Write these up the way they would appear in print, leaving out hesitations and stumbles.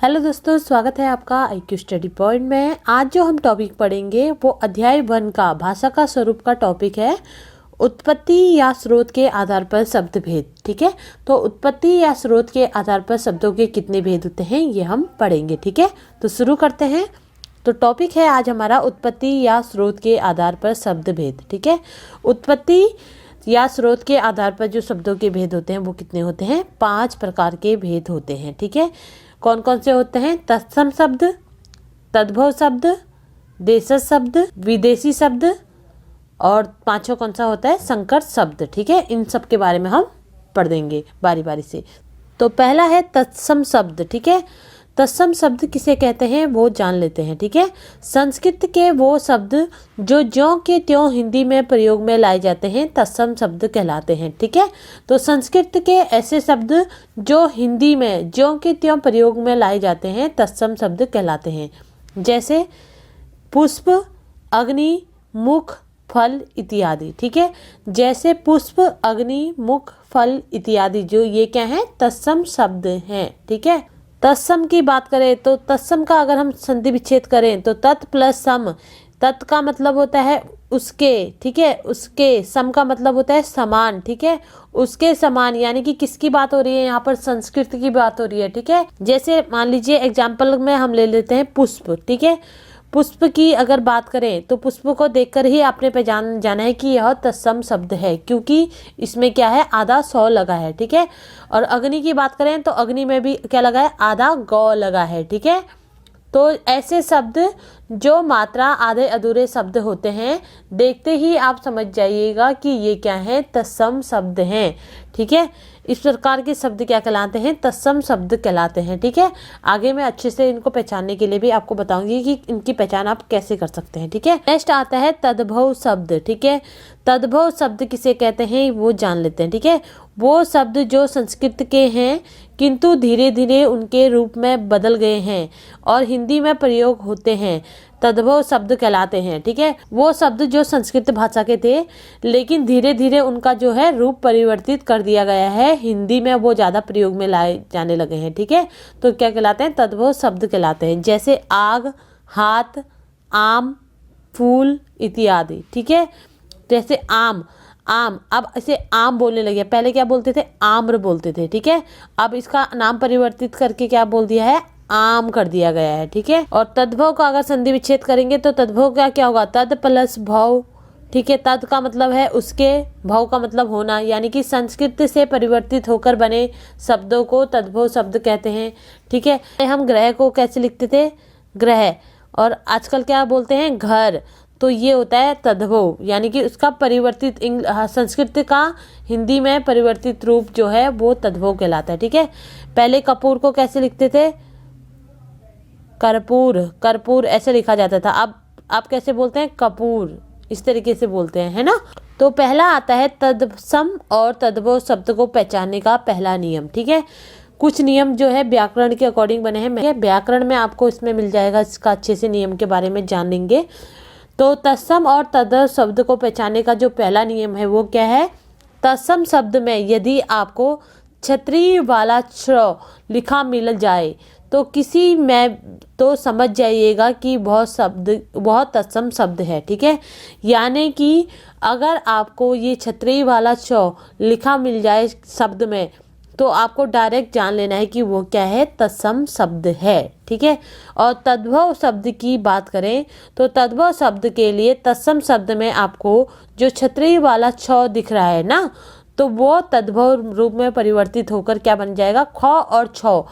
Hello दोस्तों, स्वागत है आपका IQ स्टडी पॉइंट में। आज जो हम टॉपिक पढ़ेंगे वो अध्याय 1 का भाषा का स्वरूप का टॉपिक है, उत्पत्ति या स्रोत के आधार पर शब्द भेद। ठीक है, तो उत्पत्ति या स्रोत के आधार पर शब्दों के कितने भेद होते हैं ये हम पढ़ेंगे। ठीक है, तो शुरू करते हैं। तो टॉपिक है आज हमारा उत्पत्ति या स्रोत के आधार पर शब्द भेद। ठीक है, उत्पत्ति या स्रोत के आधार पर जो शब्दों के भेद होते हैं वो कितने होते हैं? 5 प्रकार के भेद होते हैं। ठीक है, कौन कौन से होते हैं? तत्सम शब्द, तद्भव शब्द, देशज शब्द, विदेशी शब्द और पांचवा कौन सा होता है? संकर शब्द। ठीक है, इन सब के बारे में हम पढ़ देंगे बारी बारी से। तो पहला है तत्सम शब्द। ठीक है, तत्सम शब्द किसे कहते हैं वो जान लेते हैं। ठीक है, संस्कृत के वो शब्द जो ज्यों के त्यों हिंदी में प्रयोग में लाए जाते हैं तत्सम शब्द कहलाते हैं। ठीक है, तो संस्कृत के ऐसे शब्द जो हिंदी में ज्यों के त्यों प्रयोग में लाए जाते हैं तत्सम शब्द कहलाते हैं। जैसे पुष्प, अग्नि, मुख, फल इत्यादि। ठीक है, जैसे पुष्प, अग्नि, मुख, फल इत्यादि जो ये क्या है? तत्सम शब्द हैं। ठीक है, तत्सम की बात करें तो तत्सम का अगर हम संधि विच्छेद करें तो तत् प्लस सम, तत् का मतलब होता है उसके, ठीक है, उसके, सम का मतलब होता है समान। ठीक है, उसके समान, यानी कि किसकी बात हो रही है यहाँ पर? संस्कृत की बात हो रही है। ठीक है, जैसे मान लीजिए एग्जाम्पल में हम ले लेते हैं पुष्प। ठीक है, पुष्प की अगर बात करें तो पुष्प को देखकर ही आपने पहचान जाना है कि यह तत्सम शब्द है, क्योंकि इसमें क्या है? आधा सौ लगा है। ठीक है, और अग्नि की बात करें तो अग्नि में भी क्या लगा है? आधा गौ लगा है। ठीक है, तो ऐसे शब्द जो मात्रा आधे अधूरे शब्द होते हैं, देखते ही आप समझ जाइएगा कि ये क्या है? तत्सम शब्द हैं। ठीक है, इस प्रकार के शब्द क्या कहलाते हैं? तत्सम शब्द कहलाते हैं। ठीक है, आगे मैं अच्छे से इनको पहचानने के लिए भी आपको बताऊंगी कि इनकी पहचान आप कैसे कर सकते हैं। ठीक है, नेक्स्ट आता है तद्भव शब्द। ठीक है, तद्भव शब्द किसे कहते हैं वो जान लेते हैं। ठीक है, वो शब्द जो संस्कृत के हैं किंतु धीरे धीरे उनके रूप में बदल गए हैं और हिंदी में प्रयोग होते हैं, तद्भव शब्द कहलाते हैं। ठीक है, वो शब्द जो संस्कृत भाषा के थे लेकिन धीरे धीरे उनका जो है रूप परिवर्तित कर दिया गया है, हिंदी में वो ज़्यादा प्रयोग में लाए जाने लगे हैं। ठीक है, तो क्या कहलाते हैं? तद्भव शब्द कहलाते हैं। जैसे आग, हाथ, आम, फूल इत्यादि। ठीक है, जैसे आम, आम, अब इसे आम बोलने लगे, पहले क्या बोलते थे? आम्र बोलते थे। ठीक है, अब इसका नाम परिवर्तित करके क्या बोल दिया है? आम कर दिया गया है। ठीक है, और तद्भव का अगर संधि विच्छेद करेंगे तो तद्भव का क्या होगा? तद प्लस भव। ठीक है, तद का मतलब है उसके, भव का मतलब होना, यानी कि संस्कृत से परिवर्तित होकर बने शब्दों को तद्भव शब्द कहते हैं। ठीक है, हम ग्रह को कैसे लिखते थे? ग्रह, और आजकल क्या बोलते हैं? घर। तो ये होता है तद्भव, यानी कि उसका परिवर्तित संस्कृत का हिंदी में परिवर्तित रूप जो है वो तद्भव कहलाता है। ठीक है, पहले कपूर को कैसे लिखते थे? कर्पूर, कर्पूर ऐसे लिखा जाता था। अब आप कैसे बोलते हैं? कपूर, इस तरीके से बोलते हैं, है ना। तो पहला आता है तत्सम और तद्भव शब्द को पहचानने का पहला नियम। ठीक है, कुछ नियम जो है व्याकरण के अकॉर्डिंग बने हैं, व्याकरण में आपको इसमें मिल जाएगा, इसका अच्छे से नियम के बारे में जान लेंगे। तो तत्सम और तद्भव शब्द को पहचानने का जो पहला नियम है वो क्या है? तत्सम शब्द में यदि आपको छतरी वाला छ लिखा मिल जाए तो किसी में तो समझ जाइएगा कि बहुत तत्सम शब्द है। ठीक है, यानी कि अगर आपको ये छतरी वाला छ लिखा मिल जाए शब्द में तो आपको डायरेक्ट जान लेना है कि वो क्या है? तत्सम शब्द है। ठीक है, और तद्भव शब्द की बात करें तो तद्भव शब्द के लिए तत्सम शब्द में आपको जो छतरी वाला छ दिख रहा है ना, तो वो तद्भव रूप में परिवर्तित होकर क्या बन जाएगा? ख और छ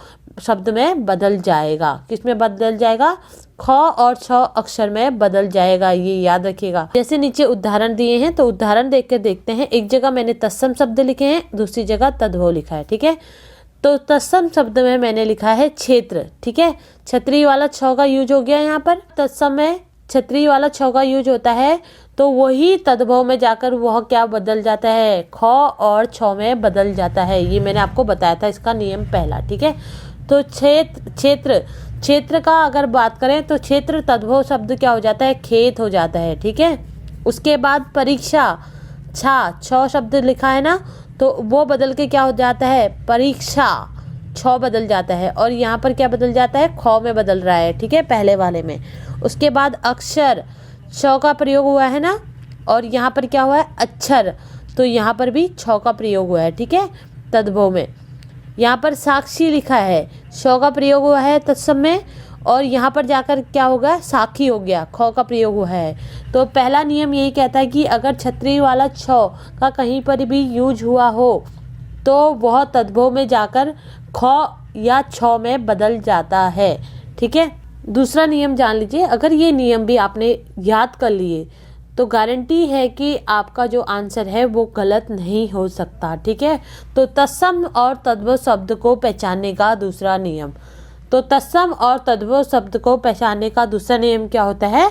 शब्द में बदल जाएगा। किस में बदल जाएगा? ख और छ अक्षर में बदल जाएगा, ये याद रखिएगा। जैसे नीचे उदाहरण दिए हैं तो उदाहरण देख के देखते हैं। एक जगह मैंने तत्सम शब्द लिखे हैं, दूसरी जगह तद्भव लिखा है। ठीक है, तो तत्सम शब्द में मैंने लिखा है क्षेत्र। ठीक है, छतरी वाला छ का यूज हो गया यहाँ पर। तत्सम में छतरी वाला छ का यूज होता है तो वही तद्भव में जाकर वह क्या बदल जाता है? ख और छ में बदल जाता है। ये मैंने आपको बताया था, इसका नियम पहला। ठीक है, तो क्षेत्र, क्षेत्र का अगर बात करें तो क्षेत्र तद्भव शब्द क्या हो जाता है? खेत हो जाता है। ठीक है, उसके बाद परीक्षा, छ शब्द लिखा है ना, तो वो बदल के क्या हो जाता है? परीक्षा। छ बदल जाता है और यहाँ पर क्या बदल जाता है, ख में बदल रहा है, ठीक है, पहले वाले में। उसके बाद अक्षर छ का प्रयोग हुआ है ना, और यहाँ पर क्या हुआ है, अक्षर, तो यहाँ पर भी छ का प्रयोग हुआ है, ठीक है, तद्भव में। यहाँ पर साक्षी लिखा है, श का प्रयोग हुआ है तत्सम में, और यहाँ पर जाकर क्या होगा, साखी हो गया, ख का प्रयोग हुआ है। तो पहला नियम यही कहता है कि अगर छतरी वाला छ का कहीं पर भी यूज हुआ हो तो वह तद्भव में जाकर ख या छ में बदल जाता है, ठीक है। दूसरा नियम जान लीजिए, अगर ये नियम भी आपने याद कर लिए तो गारंटी है कि आपका जो आंसर है वो गलत नहीं हो सकता, ठीक है। तो तत्सम और तद्भव शब्द को पहचानने का दूसरा नियम, तो तत्सम और तद्भव शब्द को पहचानने का दूसरा नियम क्या होता है,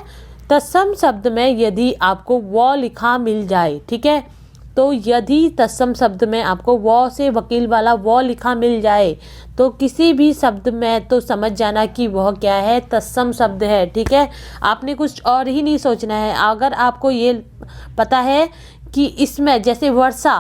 तत्सम शब्द में यदि आपको व लिखा मिल जाए, ठीक है, तो यदि तत्सम शब्द में आपको व से वकील वाला व लिखा मिल जाए तो किसी भी शब्द में तो समझ जाना कि वह क्या है, तत्सम शब्द है, ठीक है। आपने कुछ और ही नहीं सोचना है। अगर आपको ये पता है कि इसमें जैसे वर्षा,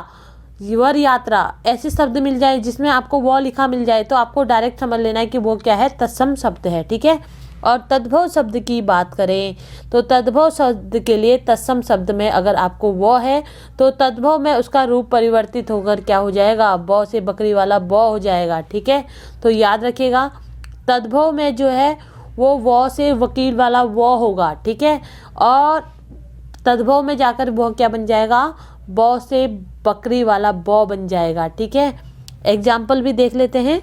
वर यात्रा ऐसे शब्द मिल जाए जिसमें आपको वो लिखा मिल जाए तो आपको डायरेक्ट समझ लेना है कि वो क्या है, तत्सम शब्द है, ठीक है। और तद्भव शब्द की बात करें तो तद्भव शब्द के लिए तत्सम शब्द में अगर आपको वो है तो तद्भव में उसका रूप परिवर्तित होकर क्या हो जाएगा, ब से बकरी वाला ब हो जाएगा, ठीक है। तो याद रखिएगा, तद्भव में जो है वो व से वकील वाला वो होगा, ठीक है, और तद्भव में जाकर वह क्या बन जाएगा, ब से बकरी वाला ब बन जाएगा, ठीक है। एग्जाम्पल भी देख लेते हैं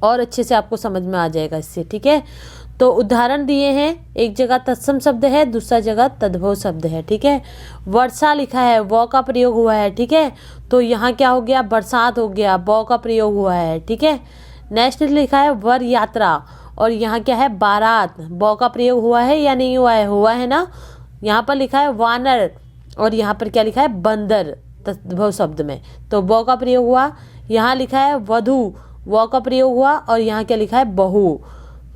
और अच्छे से आपको समझ में आ जाएगा इससे, ठीक है। तो उदाहरण दिए हैं, एक जगह तत्सम शब्द है, दूसरा जगह तद्भव शब्द है, ठीक है। वर्षा लिखा है, व का प्रयोग हुआ है, ठीक है, तो यहाँ क्या हो गया, बरसात हो गया, ब का प्रयोग हुआ है, ठीक है। नेक्स्ट लिखा है वर यात्रा, और यहाँ क्या है, बारात, ब का प्रयोग हुआ है या नहीं हुआ है, हुआ है ना। यहाँ पर लिखा है वानर, और यहाँ पर क्या लिखा है, बंदर, तद्भव शब्द में, तो ब का प्रयोग हुआ। यहाँ लिखा है वधु, व का प्रयोग हुआ, और यहाँ क्या लिखा है, बहू,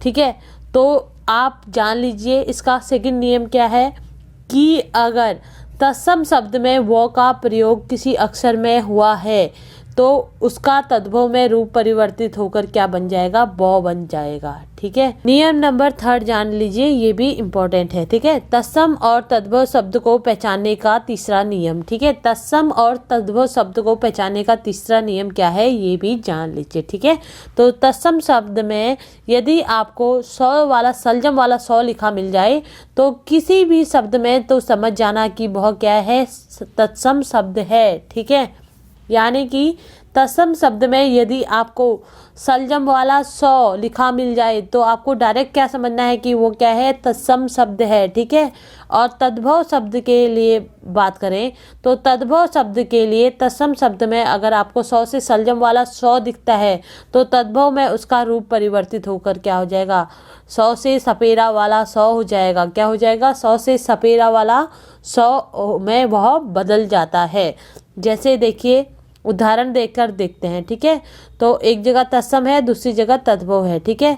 ठीक है। तो आप जान लीजिए इसका सेकंड नियम क्या है कि अगर तत्सम शब्द में व का प्रयोग किसी अक्षर में हुआ है तो उसका तद्भव में रूप परिवर्तित होकर क्या बन जाएगा, ब बन जाएगा, ठीक है। नियम नंबर 3 जान लीजिए, ये भी इम्पोर्टेंट है, ठीक है। तत्सम और तद्भव शब्द को पहचानने का तीसरा नियम, ठीक है। तत्सम और तद्भव शब्द को पहचानने का तीसरा नियम क्या है, ये भी जान लीजिए, ठीक है। तो तत्सम शब्द में यदि आपको सौ वाला सलजम वाला सौ लिखा मिल जाए तो किसी भी शब्द में तो समझ जाना कि वह क्या है, तत्सम शब्द है, ठीक है। यानी कि तत्सम शब्द में यदि आपको सलजम वाला सौ लिखा मिल जाए तो आपको डायरेक्ट क्या समझना है कि वो क्या है, तत्सम शब्द है, ठीक है। और तद्भव शब्द के लिए बात करें तो तद्भव शब्द के लिए तत्सम शब्द में अगर आपको सौ से सलजम वाला सौ दिखता है तो तद्भव में उसका रूप परिवर्तित होकर क्या हो जाएगा, सौ से सपेरा वाला सौ हो जाएगा, क्या हो जाएगा, सौ से सपेरा वाला सौ में वह बदल जाता है। जैसे देखिए उदाहरण देखकर देखते हैं, ठीक है। तो एक जगह तत्सम है, दूसरी जगह तद्भव है, ठीक है।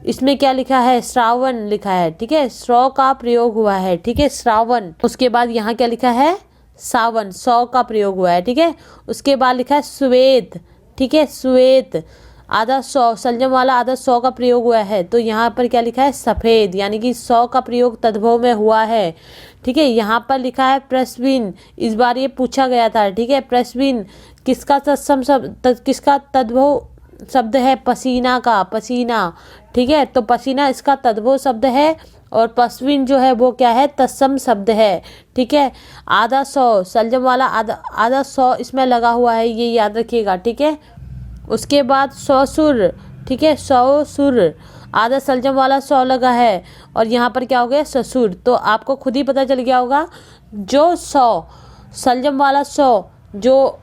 इसमें क्या लिखा है, श्रावण लिखा है, ठीक है, श्रौ का प्रयोग हुआ है, ठीक है, श्रावण। उसके बाद यहाँ क्या लिखा है, सावन, सौ का प्रयोग हुआ है, ठीक है। उसके बाद लिखा है श्वेत, ठीक है, श्वेत, आधा सौ, सलजम वाला आधा सौ का प्रयोग हुआ है, तो यहाँ पर क्या लिखा है, सफेद, यानी कि सौ का प्रयोग तद्भव में हुआ है, ठीक है। यहाँ पर लिखा है प्रस्विन, इस बार ये पूछा गया था, ठीक है। प्रस्विन किसका तत्सम शब्द, किसका तद्भव शब्द है, पसीना का, पसीना, ठीक है। तो पसीना इसका तद्भव शब्द है और पश्विन जो है वो क्या है, तत्सम शब्द है, ठीक है। आधा सौ, सलजम वाला आधा सौ इसमें लगा हुआ है, ये याद रखिएगा, ठीक है। उसके बाद सौसुर, ठीक है, सौसुर, आधा सलजम वाला सौ लगा है और यहाँ पर क्या हो गया, ससुर। तो आपको खुद ही पता चल गया होगा, जो सौ सलजम वाला सौ जो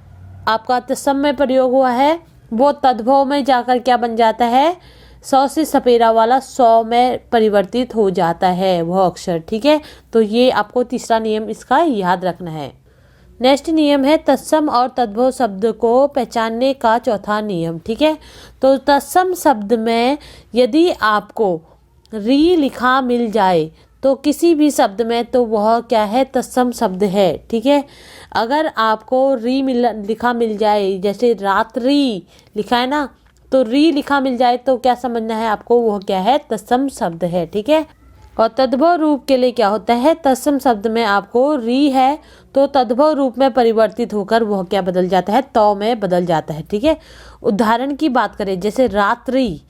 आपका तत्सम में प्रयोग हुआ है वो तद्भव में जाकर क्या बन जाता है, सौ से सपेरा वाला सौ में परिवर्तित हो जाता है वह अक्षर, ठीक है। तो ये आपको तीसरा नियम इसका याद रखना है। नेक्स्ट नियम है तत्सम और तद्भव शब्द को पहचानने का चौथा नियम, ठीक है। तो तत्सम शब्द में यदि आपको री लिखा मिल जाए तो किसी भी शब्द में तो वह क्या है, तत्सम शब्द है। ठीक है, अगर आपको री लिखा मिल जाए, जैसे रात्रि लिखा है ना, तो री लिखा मिल जाए तो क्या समझना है आपको, वह क्या है, तत्सम शब्द है। ठीक है, और तद्भव रूप के लिए क्या होता है, तत्सम शब्द में आपको री है तो तद्भव रूप में परिवर्तित होकर वह क्या बदल जाता है, तौ में बदल जाता है। ठीक है, उदाहरण की बात करें जैसे रात्रि,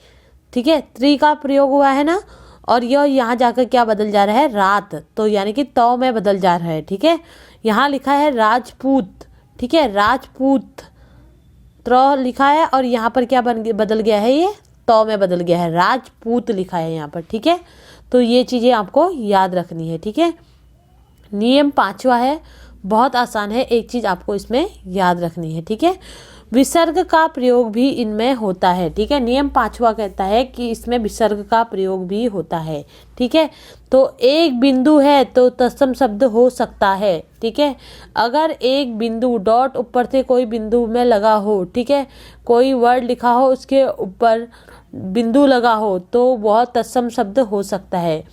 ठीक है, त्रि का प्रयोग हुआ है ना, और यह यहाँ जाकर क्या बदल जा रहा है, रात, तो यानी कि तौ में बदल जा रहा है। ठीक है, यहाँ लिखा है राजपूत, ठीक है, राजपूत त्र लिखा है और यहाँ पर क्या बदल गया है, ये तौ में बदल गया है, राजपूत लिखा है यहाँ पर। ठीक है, तो ये चीज़ें आपको याद रखनी है। ठीक है, नियम 5वां है, बहुत आसान है, एक चीज़ आपको इसमें याद रखनी है। ठीक है, विसर्ग का प्रयोग भी इनमें होता है। ठीक है, नियम 5वां कहता है कि इसमें विसर्ग का प्रयोग भी होता है। ठीक है, तो एक बिंदु है तो तत्सम शब्द हो सकता है। ठीक है, अगर एक बिंदु डॉट ऊपर से कोई बिंदु में लगा हो, ठीक है, कोई वर्ड लिखा हो उसके ऊपर बिंदु लगा हो तो वह तत्सम शब्द हो सकता है।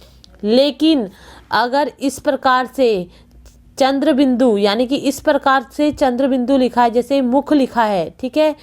लेकिन अगर इस प्रकार से चंद्र बिंदु, यानी कि इस प्रकार से चंद्र बिंदु लिखा है, जैसे मुख लिखा है, ठीक है,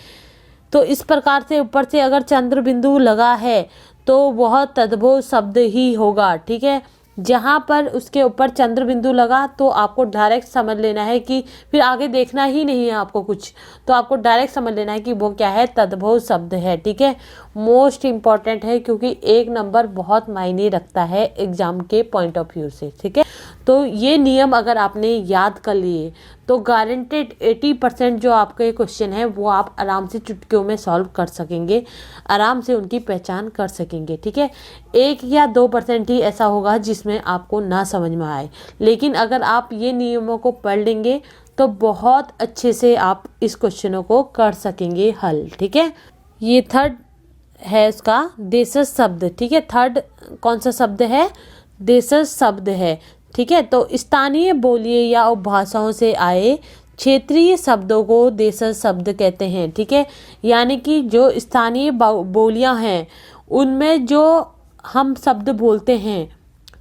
तो इस प्रकार से ऊपर से अगर चंद्र बिंदु लगा है तो वह तद्भव शब्द ही होगा। ठीक है, जहाँ पर उसके ऊपर चंद्र बिंदु लगा तो आपको डायरेक्ट समझ लेना है कि फिर आगे देखना ही नहीं है आपको कुछ, तो आपको डायरेक्ट समझ लेना है कि वो क्या है, तद्भव शब्द है। ठीक है, मोस्ट इम्पॉर्टेंट है क्योंकि 1 नंबर बहुत मायने रखता है एग्जाम के पॉइंट ऑफ व्यू से। ठीक है, तो ये नियम अगर आपने याद कर लिए तो गारंटेड 80% जो आपके क्वेश्चन है वो आप आराम से चुटकियों में सॉल्व कर सकेंगे, आराम से उनकी पहचान कर सकेंगे। ठीक है, 1 या 2% ही ऐसा होगा जिसमें आपको ना समझ में आए, लेकिन अगर आप ये नियमों को पढ़ लेंगे तो बहुत अच्छे से आप इस क्वेश्चनों को कर सकेंगे हल। ठीक है, ये थर्ड है उसका देशज शब्द। ठीक है, थर्ड कौन सा शब्द है, देशज शब्द है। ठीक है, तो स्थानीय बोलियों या उपभाषाओं से आए क्षेत्रीय शब्दों को देशज शब्द कहते हैं। ठीक है, यानी कि जो स्थानीय बोलियां हैं उनमें जो हम शब्द बोलते हैं,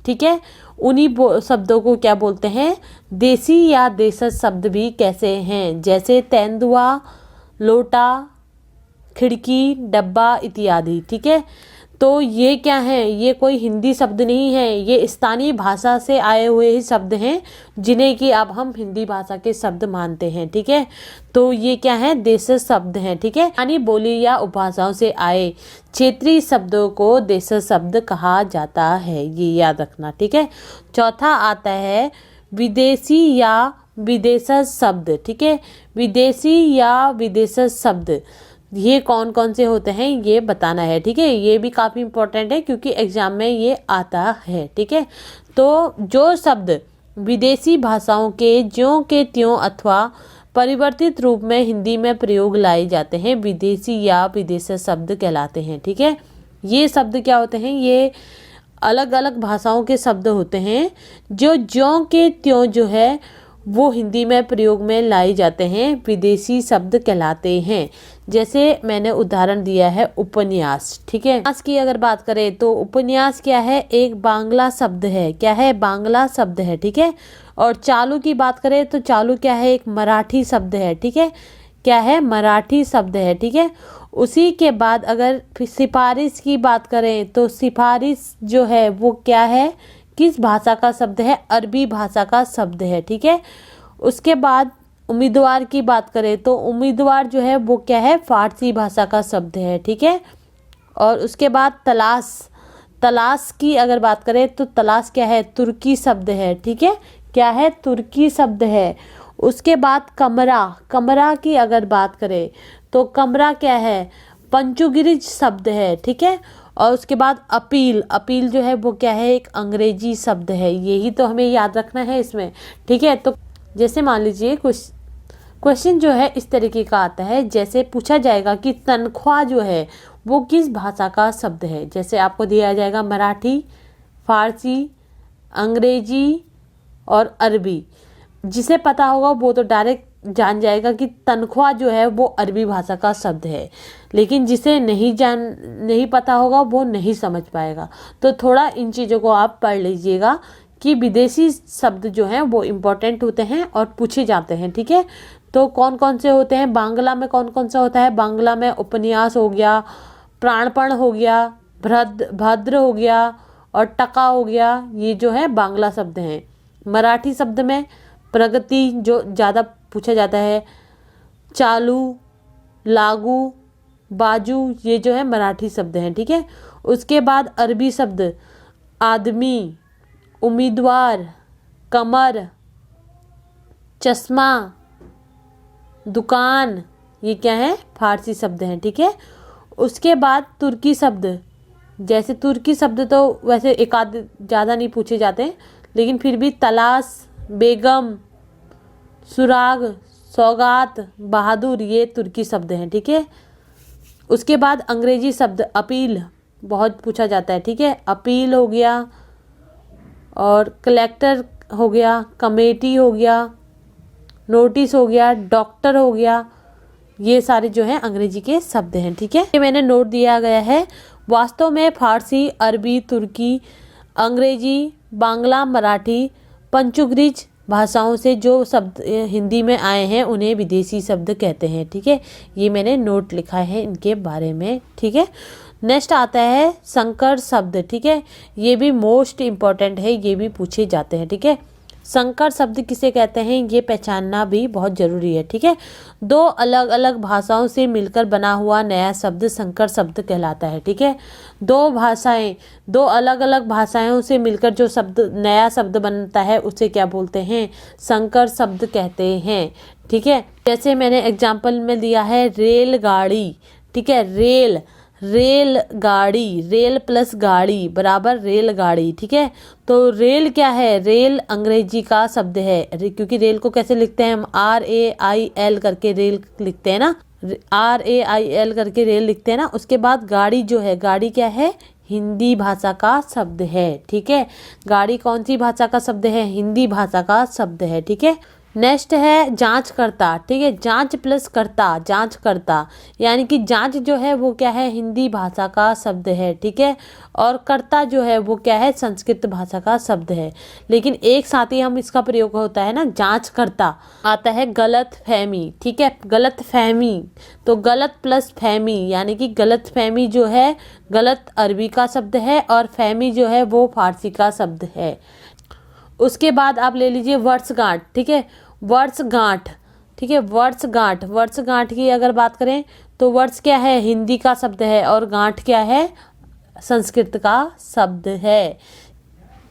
ठीक है, उन्हीं शब्दों को क्या बोलते हैं, देसी या देशज शब्द भी कैसे हैं, जैसे तेंदुआ, लोटा, खिड़की, डब्बा इत्यादि। ठीक है, तो ये क्या है, ये कोई हिंदी शब्द नहीं है, ये स्थानीय भाषा से आए हुए ही शब्द हैं जिन्हें कि अब हम हिंदी भाषा के शब्द मानते हैं। ठीक है, तो ये क्या है, देशज शब्द हैं। ठीक है, स्थानीय बोली या उपभाषाओं से आए क्षेत्रीय शब्दों को देशज शब्द कहा जाता है, ये याद रखना। ठीक है, चौथा आता है विदेशी या विदेशज शब्द। ठीक है, विदेशी या विदेशज शब्द ये कौन कौन से होते हैं ये बताना है। ठीक है, ये भी काफ़ी इंपॉर्टेंट है क्योंकि एग्जाम में ये आता है। ठीक है, तो जो शब्द विदेशी भाषाओं के ज्यों के त्यों अथवा परिवर्तित रूप में हिंदी में प्रयोग लाए जाते हैं विदेशी या विदेशी शब्द कहलाते हैं। ठीक है, ये शब्द क्या होते हैं, ये अलग अलग भाषाओं के शब्द होते हैं जो ज्यों के त्यों जो है वो हिंदी में प्रयोग में लाए जाते हैं, विदेशी शब्द कहलाते हैं। जैसे मैंने उदाहरण दिया है उपन्यास। ठीक है, उपन्यास की अगर बात करें तो उपन्यास क्या है, एक बांग्ला शब्द है। क्या है, बांग्ला शब्द है। ठीक है, और चालू की बात करें तो चालू क्या है, एक मराठी शब्द है। ठीक है, क्या है, मराठी शब्द है। ठीक है, उसी के बाद अगर सिफारिश की बात करें तो सिफारिश जो है वो क्या है, किस भाषा का शब्द है, अरबी भाषा का शब्द है। ठीक है, उसके बाद उम्मीदवार की बात करें तो उम्मीदवार जो है वो क्या है, फारसी भाषा का शब्द है। ठीक है, और उसके बाद तलाश, तलाश की अगर बात करें तो तलाश क्या है, तुर्की शब्द है। ठीक है, क्या है, तुर्की शब्द है। उसके बाद कमरा, कमरा की अगर बात करें तो कमरा क्या है, पंचुगिरिज शब्द है। ठीक है, और उसके बाद अपील, अपील जो है वो क्या है, एक अंग्रेजी शब्द है। यही तो हमें याद रखना है इसमें। ठीक है, तो जैसे मान लीजिए कुछ क्वेश्चन जो है इस तरीके का आता है, जैसे पूछा जाएगा कि तनख्वाह जो है वो किस भाषा का शब्द है। जैसे आपको दिया जाएगा मराठी, फारसी, अंग्रेजी और अरबी। जिसे पता होगा वो तो डायरेक्ट जान जाएगा कि तनख्वाह जो है वो अरबी भाषा का शब्द है, लेकिन जिसे नहीं पता होगा वो नहीं समझ पाएगा। तो थोड़ा इन चीज़ों को आप पढ़ लीजिएगा कि विदेशी शब्द जो हैं वो इम्पोर्टेंट होते हैं और पूछे जाते हैं, ठीक है। तो कौन कौन से होते हैं, बांग्ला में कौन कौन सा होता है? बांग्ला में उपन्यास हो गया, प्राणपण हो गया, भद्र हो गया और टका हो गया, ये जो है बांग्ला शब्द हैं। मराठी शब्द में प्रगति जो ज़्यादा पूछा जाता है, चालू, लागू, बाजू, ये जो है मराठी शब्द हैं, ठीक है। उसके बाद अरबी शब्द आदमी, उम्मीदवार, कमर, चश्मा, दुकान, ये क्या है? फारसी शब्द हैं, ठीक है। उसके बाद तुर्की शब्द, जैसे तुर्की शब्द तो वैसे एक आध ज़्यादा नहीं पूछे जाते हैं, लेकिन फिर भी तलाश, बेगम, सुराग, सौगात, बहादुर, ये तुर्की शब्द हैं, ठीक है। उसके बाद अंग्रेजी शब्द अपील बहुत पूछा जाता है, ठीक है। अपील हो गया और कलेक्टर हो गया, कमेटी हो गया, नोटिस हो गया, डॉक्टर हो गया, ये सारे जो हैं अंग्रेजी के शब्द हैं, ठीक है। ये मैंने नोट दिया गया है। वास्तव में फारसी, अरबी, तुर्की, अंग्रेजी, बांग्ला, मराठी, पंचुग्रिज भाषाओं से जो शब्द हिंदी में आए हैं उन्हें विदेशी शब्द कहते हैं, ठीक है। ये मैंने नोट लिखा है इनके बारे में, ठीक है। नेक्स्ट आता है संकर शब्द, ठीक है। ये भी मोस्ट इम्पॉर्टेंट है, ये भी पूछे जाते हैं, ठीक है। संकर शब्द किसे कहते हैं ये पहचानना भी बहुत ज़रूरी है, ठीक है। दो अलग अलग भाषाओं से मिलकर बना हुआ नया शब्द संकर शब्द कहलाता है, ठीक है। दो अलग अलग भाषाओं से मिलकर जो शब्द नया शब्द बनता है उसे क्या बोलते हैं? संकर शब्द कहते हैं, ठीक है। जैसे मैंने एग्जाम्पल में दिया है रेलगाड़ी, ठीक है। रेलगाड़ी, रेल प्लस गाड़ी बराबर रेलगाड़ी, ठीक है। तो रेल क्या है? रेल अंग्रेजी का शब्द है, क्योंकि रेल को कैसे लिखते हैं हम? RAIL करके रेल लिखते हैं ना, RAIL करके रेल लिखते हैं ना। उसके बाद गाड़ी जो है, गाड़ी क्या है? हिंदी भाषा का शब्द है, ठीक है। गाड़ी कौन सी भाषा का शब्द है? हिंदी भाषा का शब्द है, ठीक है। नेक्स्ट है जांचकर्ता, ठीक है। जांच प्लस कर्ता, जांचकर्ता, यानी कि जांच जो है वो क्या है? हिंदी भाषा का शब्द है, ठीक है। और कर्ता जो है वो क्या है? संस्कृत भाषा का शब्द है। लेकिन एक साथ ही हम इसका प्रयोग होता है ना, जांचकर्ता। आता है गलत फहमी, ठीक है। गलत फहमी, तो गलत प्लस फहमी, यानी कि गलत फहमी जो है गलत अरबी का शब्द है और फहमी जो है वो फारसी का शब्द है। उसके बाद आप ले लीजिए वर्षगांठ, ठीक है। वर्षगांठ, ठीक है। वर्षगांठ की अगर बात करें तो वर्ष क्या है? हिंदी का शब्द है और गांठ क्या है? संस्कृत का शब्द है।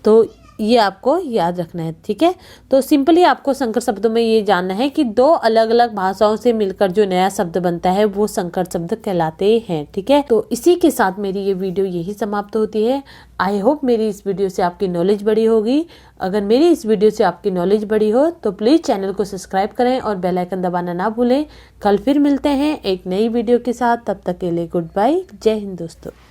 तो ये आपको याद रखना है, ठीक है। तो सिंपली आपको संकर शब्दों में ये जानना है कि दो अलग अलग भाषाओं से मिलकर जो नया शब्द बनता है वो संकर शब्द कहलाते हैं, ठीक है। तो इसी के साथ मेरी ये वीडियो यही समाप्त होती है। आई होप मेरी इस वीडियो से आपकी नॉलेज बढ़ी होगी। अगर मेरी इस वीडियो से आपकी नॉलेज बढ़ी हो तो प्लीज़ चैनल को सब्सक्राइब करें और बेल आइकन दबाना ना भूलें। कल फिर मिलते हैं एक नई वीडियो के साथ, तब तक के लिए गुड बाय, जय हिंद दोस्तों।